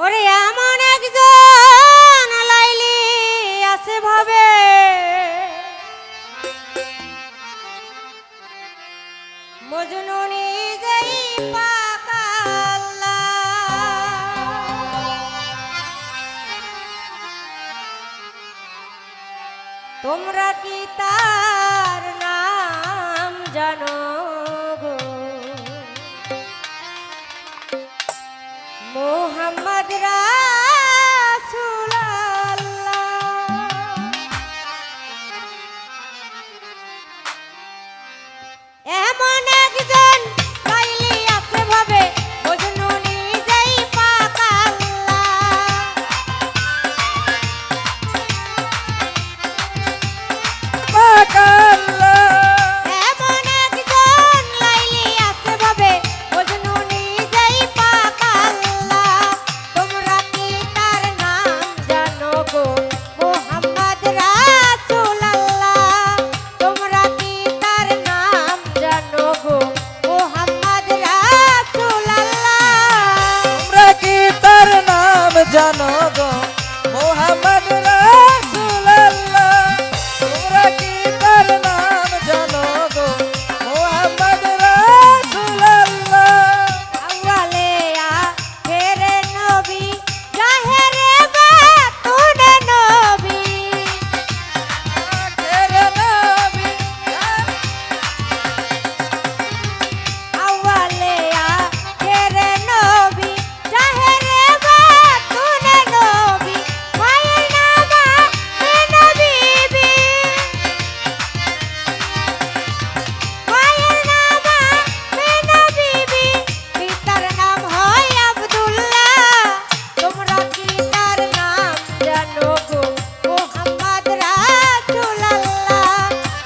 ওরে এমন একজন লাইলি আছে ভাবে মজনু নিজেই পাকাল্লা তোমরা কি তার নাম জানো গো মোহাম্মদ রাসূলুল্লাহ এমন একজন লাইলি আছে ভাবে মজনু নিজেই পাকাল্লা পাকাল্লা এমন একজন লাইলি আছে ভাবে মজনু নিজেই পাকাল্লা তোমরা কি তার নাম জানো গো মোহাম্মদ রাসূলুল্লাহ তোমরা কি তার নাম জানো গো মোহাম্মদ রাসূলুল্লাহ তোমরা কি তার নাম জানো গো মোহাম্মদ রাসূলুল্লাহ তোমরা কি তার নাম জানো গো মোহাম্মদ রাসূলুল্লাহ আউয়ালে আখেরে নবী জাহেরে বাতুনে নবী আখের নবী আউয়ালে আখেরে নবী জাহেরে বাতুনে নবী মায়ের নামা নবীবি মায়ের নামা নবীবি পিতার নাম হয় আব্দুল্লাহ তোমরা কি তার নাম জানো গো মোহাম্মদ রাসূলুল্লাহ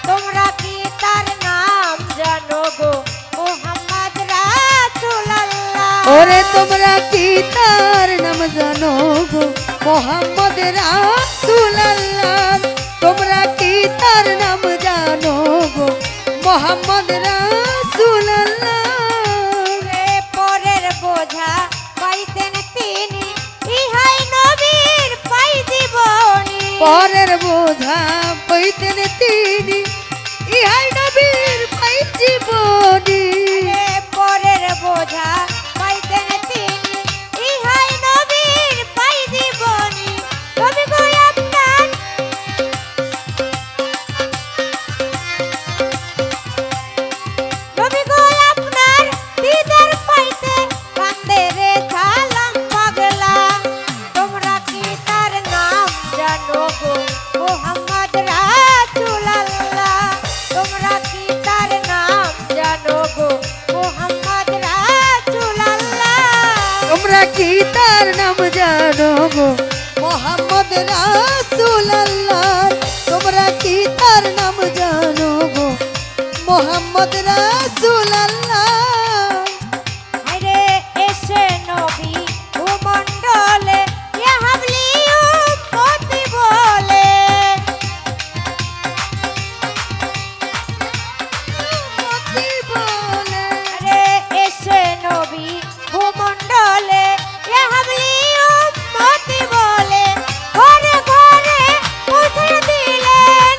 তোমরা কি তার নাম জানো গো মোহাম্মদ রাসূলুল্লাহ ওরে তোমরা কি তার নাম জানো গো মোহাম্মদ রাসূলুল্লাহ তোমরা কি তার নাম জানো গো মোহাম্মদ রাসূলুল্লাহ রে পরের বোঝা পাইতেন তিনি ইহাই নবীর পাই জীবনী পরের বোঝা বইতেন তিনি ইহাই নবীর পাই জীবনী রে পরের বোঝা পাইতেন তিনি ইহাই নবীর পাই জীবনী নবী গো আপনার নবী গো আপনার দিদার পাইতে কান্দে রে সালাম পাগলা তোমরা কি তার নাম জানো গো মোহাম্মদ রাসূলুল্লাহ তোমরা কি তার নাম জানো গো মোহাম্মদ রাসূলুল্লাহ তোমরা কি তার নাম জানো গো মোহাম্মদ রাসূলুল্লাহ তোমরা কি তার নাম জানো গো মোহাম্মদ রাসূলুল্লাহ আরে এসে নবী ভূমণ্ডলে ইয়া হাবলি উম্মতি বলে মতি বলে আরে এসে নবী ভূমণ্ডলে ইয়া হাবলি উম্মতি বলে ঘরে ঘরে পৌঁছে দিলেন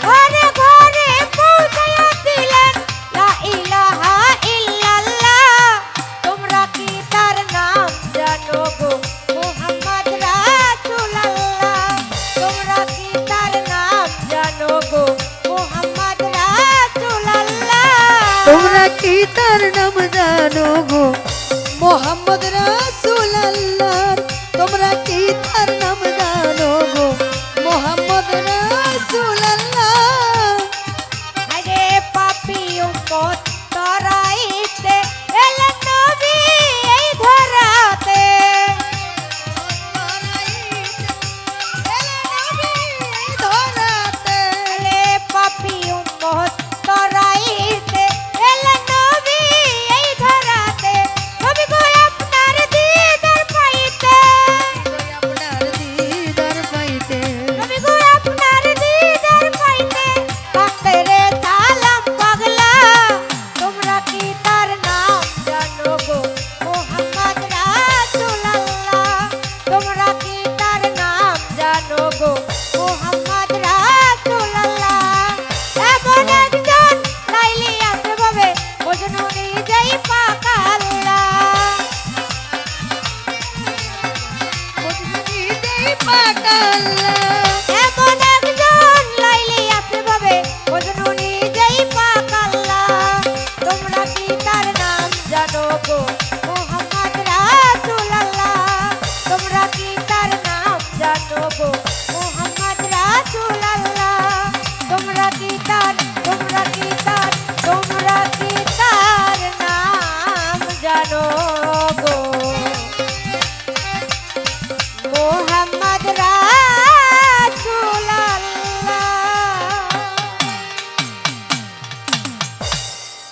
ঘরে ঘরে পৌঁছে দিলেন লা ইলাহা ইল্লাল্লাহ তোমরা কি তার নাম জানো গো মোহাম্মদ রাসূলুল্লাহ তোমরা কি তার নাম জানো গো মোহাম্মদ রাসূলুল্লাহ তোমরা কি তার নাম জানো গো মোহাম্মদ রাসূলুল্লাহ তোমরা কি তার নাম জানো গো মোহাম্মদ রাসূলুল্লাহ আরে পাপী উম্মত